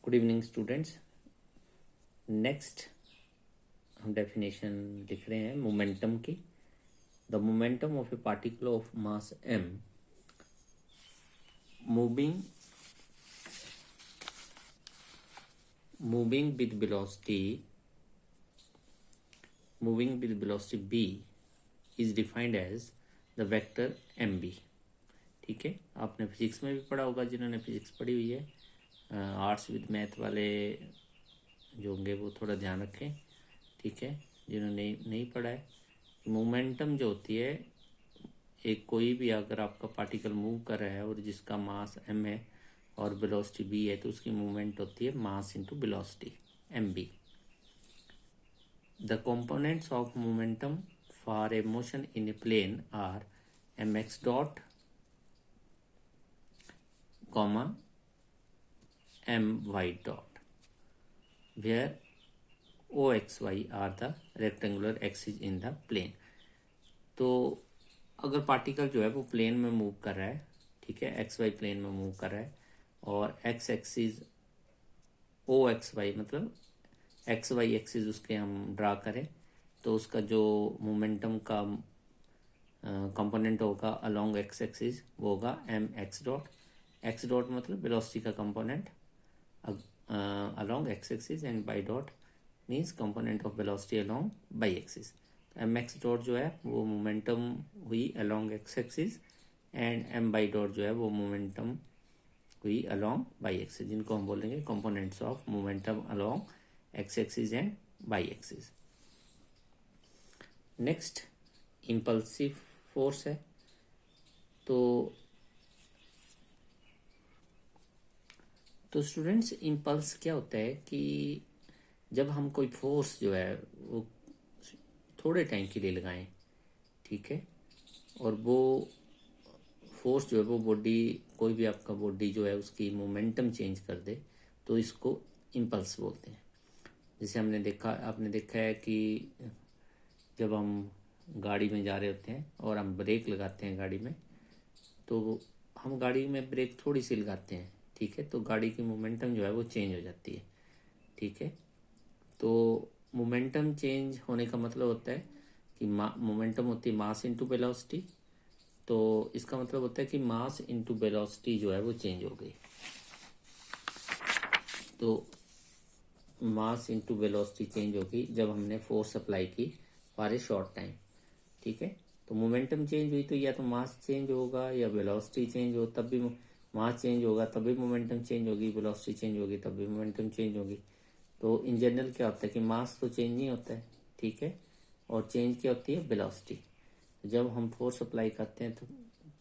Good evening students. Next हम definition लिख रहे हैं मोमेंटम की। The momentum of A particle of mass m moving with velocity b is defined as the vector mb। ठीक है, आपने फिजिक्स में भी पढ़ा होगा, जिन्होंने फिजिक्स पढ़ी हुई है। आर्ट्स विद मैथ वाले जो होंगे वो थोड़ा ध्यान रखें। ठीक है, जिन्होंने नहीं पढ़ा है, मोमेंटम जो होती है, एक कोई भी अगर आपका पार्टिकल मूव कर रहा है और जिसका मास m है और वेलोसिटी b है, तो उसकी मूवमेंट होती है mass into velocity mb। The components of momentum for a motion in a plane are mx dot comma my dot, where oxy are the rectangular axis in the plane। तो अगर particle जो है वो plane में move कर रहा है, ठीक है, एक्स वाई प्लेन में मूव कर रहा है, और x axis o x y मतलब एक्स वाई एक्सिस उसके हम ड्रा करें, तो उसका जो मोमेंटम का कंपोनेंट होगा अलोंग एक्स एक्सिस वो होगा m x dot. X dot मतलब वेलोसिटी का component along x axis, and y dot means component of velocity along y axis. M x dot जो है वो मोमेंटम हुई along x axis, and m y dot जो है वो momentum हुई अलोंग बाई एक्सिस, जिनको हम बोलेंगे components of momentum along x axis and by axis. Next impulsive force है। तो स्टूडेंट्स, इम्पल्स क्या होता है कि जब हम कोई फोर्स जो है वो थोड़े टाइम के लिए लगाएं, ठीक है, और वो फोर्स जो है वो बॉडी, कोई भी आपका बॉडी जो है उसकी मोमेंटम चेंज कर दे, तो इसको इम्पल्स बोलते हैं। जैसे आपने देखा है कि जब हम गाड़ी में जा रहे होते हैं और हम ब्रेक लगाते हैं गाड़ी में, तो हम गाड़ी में ब्रेक थोड़ी सी लगाते हैं, ठीक है, तो गाड़ी की मोमेंटम जो है वो चेंज हो जाती है। ठीक है, तो मोमेंटम चेंज होने का मतलब होता है कि मोमेंटम होती है मास इंटू वेलोसिटी, तो इसका मतलब होता है कि मास इंटू वेलोसिटी जो है वो चेंज हो गई। तो मास इंटू वेलोसिटी चेंज होगी जब हमने फोर्स अप्लाई की फॉर ए शॉर्ट टाइम। ठीक है, तो मोमेंटम चेंज हुई तो या तो मास चेंज होगा या वेलोसिटी चेंज हो, तब भी मास चेंज होगा तब भी मोमेंटम चेंज होगी, वेलोसिटी चेंज होगी तब भी मोमेंटम चेंज होगी। तो इन जनरल क्या होता है कि मास तो चेंज नहीं होता है, ठीक है, और चेंज क्या होती है, वेलोसिटी। जब हम फोर्स अप्लाई करते हैं तो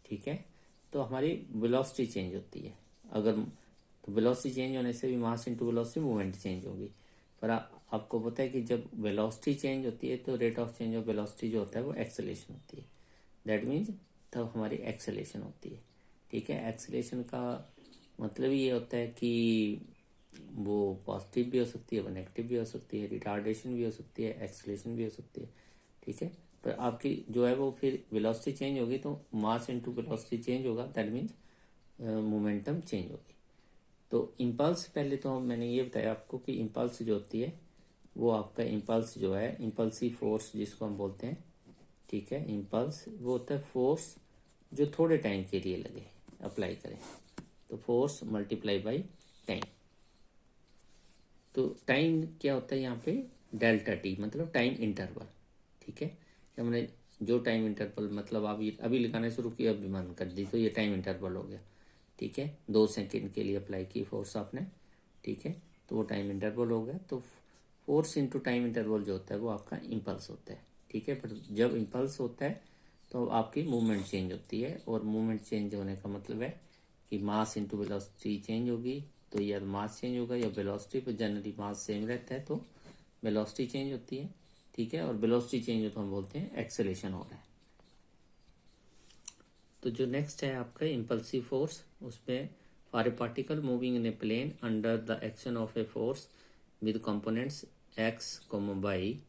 ठीक है, तो हमारी वेलोसिटी चेंज होती है। अगर तो वेलोसिटी चेंज होने से भी मास इंटू वेलोसिटी मूवमेंट चेंज होगी। पर आपको पता है कि जब वेलोसिटी चेंज होती है तो rate of change of velocity जो होता है वो एक्सेलेरेशन होती है। दैट मीन्स तब हमारी एक्सेलेरेशन होती है। ठीक है, एक्सेलेरेशन का मतलब ये होता है कि वो पॉजिटिव भी हो सकती है, वो नेगेटिव भी हो सकती है, रिटार्डेशन भी हो सकती है, एक्सेलेरेशन भी हो सकती है। ठीक है, पर आपकी जो है वो फिर वेलोसिटी चेंज होगी तो मास इंटू वेलोसिटी चेंज होगा, दैट मीन्स मोमेंटम चेंज होगी। तो इम्पल्स, पहले तो मैंने ये बताया आपको कि इम्पल्स जो होती है वो आपका इम्पल्स जो है, इम्पल्सिव फोर्स जिसको हम बोलते हैं, ठीक है, इम्पल्स वो होता है फोर्स जो थोड़े टाइम के लिए लगे, अप्लाई करें, तो फोर्स मल्टीप्लाई बाई टाइम। तो टाइम क्या होता है यहाँ पे, डेल्टा टी मतलब टाइम इंटरवल। ठीक है, हमने जो टाइम इंटरवल मतलब अभी लगाना शुरू किया, अभी बंद कर दी, तो ये टाइम इंटरवल हो गया। ठीक है, 2 सेकेंड के लिए अप्लाई की फोर्स आपने, ठीक है, तो वो टाइम इंटरवल हो गया। तो फोर्स इंटू टाइम इंटरवल जो होता है वो आपका इम्पल्स होता है। ठीक है, पर जब इम्पल्स होता है तो आपकी मूवमेंट चेंज होती है, और मूवमेंट चेंज होने का मतलब है कि मास इंटू वेलोसिटी चेंज होगी, तो या मास चेंज होगा या वेलोसिटी, पर जनरली मास सेम रहता है तो वेलोसिटी चेंज होती है। ठीक है, और वेलोसिटी चेंज हो तो हम बोलते हैं एक्सेलेरेशन हो रहा है। तो जो नेक्स्ट है आपका इम्पल्सिव फोर्स, उसमें for a particle moving in a plane under the action of a force with components x comma y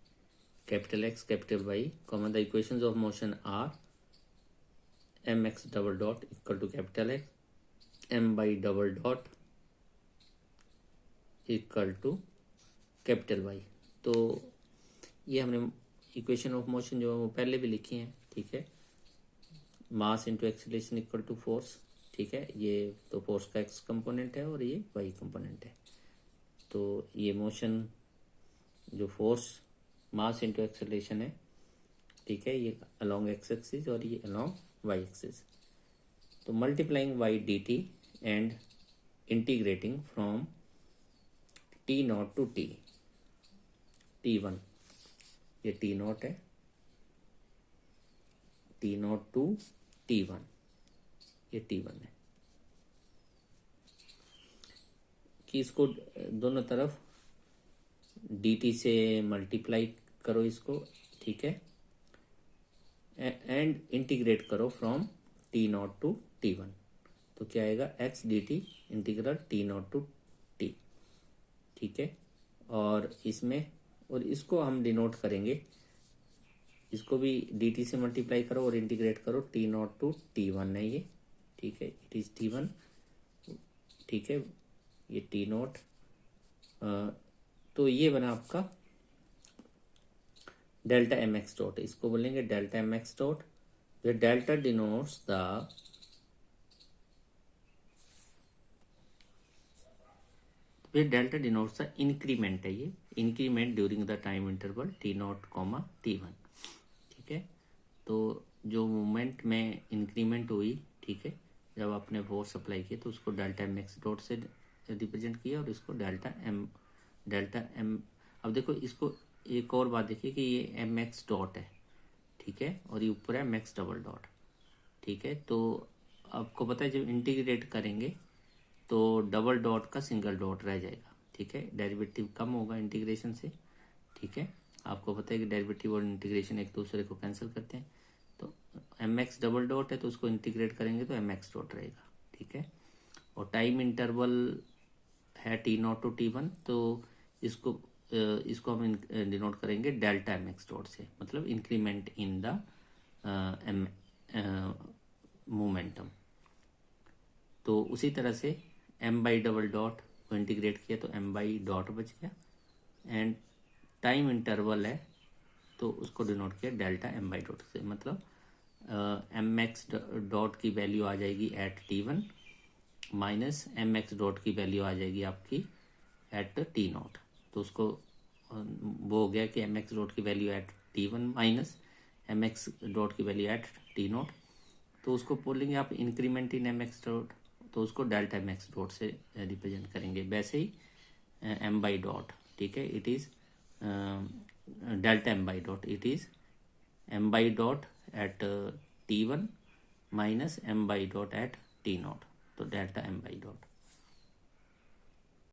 capital x capital y comma the equations of motion are m x double dot equal to capital x m y double dot equal to capital y. तो ये हमने equation of motion जो है वो पहले भी लिखी है, ठीक है। Mass into acceleration equal to force, ठीक है। ये तो फोर्स का एक्स कंपोनेंट है और ये वाई कंपोनेंट है। तो ये मोशन जो फोर्स मास इंटू एक्सेलरेशन है, ठीक है, ये अलोंग एक्स एक्सिस और ये अलोंग वाई एक्सिस। तो multiplying y d t and integrating from t not to t one, ये टी नॉट है, t not to t one, ये टी वन है, कि इसको दोनों तरफ डी टी से मल्टीप्लाई करो इसको, ठीक है, एंड इंटीग्रेट करो from t not to t one. तो क्या आएगा, x d t integral t not to t, ठीक है। और इसमें और इसको हम डिनोट करेंगे, इसको भी डी टी से मल्टीप्लाई करो और इंटीग्रेट करो t not to t one है ये, ठीक है, इट इज टी वन, ठीक है, ये टी नॉट। तो ये बना आपका डेल्टा एम एक्स डॉट, इसको बोलेंगे delta m x dot. Delta denotes the delta denotes the increment है, ये increment during the time interval t naught comma t one, ठीक है। तो जो मूवमेंट में इंक्रीमेंट हुई, ठीक है, जब आपने फोर्स अप्लाई किया तो उसको डेल्टा एम एक्स डॉट से रिप्रेजेंट किया और इसको डेल्टा एम। अब देखो इसको एक और बात देखिए कि ये एम एक्स डॉट है, ठीक है, और ये ऊपर है एम एक्स डबल डॉट, ठीक है। तो आपको पता है जब इंटीग्रेट करेंगे तो डबल डॉट का सिंगल डॉट रह जाएगा, ठीक है, डेरिवेटिव कम होगा इंटीग्रेशन से, ठीक है। आपको पता है कि डेरिवेटिव और इंटीग्रेशन एक दूसरे को कैंसिल करते हैं। तो एम एक्स डबल डॉट है तो उसको इंटीग्रेट करेंगे तो एम एक्स डॉट रहेगा, ठीक है। और टाइम इंटरवल है t not to t one, तो इसको हम डिनोट करेंगे डेल्टा एम एक्स डॉट से, मतलब इंक्रीमेंट इन द मोमेंटम। तो उसी तरह से एम बाई डबल डॉट को इंटीग्रेट किया तो एम बाई डॉट बच गया, एंड टाइम इंटरवल है तो उसको डिनोट किया डेल्टा एम बाई डॉट से, मतलब एम एक्स डॉट की वैल्यू आ जाएगी at t one minus m x dot की वैल्यू आ जाएगी आपकी एट टी नॉट। तो उसको वो हो गया कि एम एक्स डॉट की value at t one minus m x dot की वैल्यू एट टी नॉट। तो उसको बोलेंगे आप increment in m x dot, तो उसको डेल्टा एम एक्स डॉट से रिप्रेजेंट करेंगे। वैसे ही एम बाई डॉट, ठीक है, it is delta m y dot, it is m y dot at t one minus m y dot at t naught, तो delta m y dot.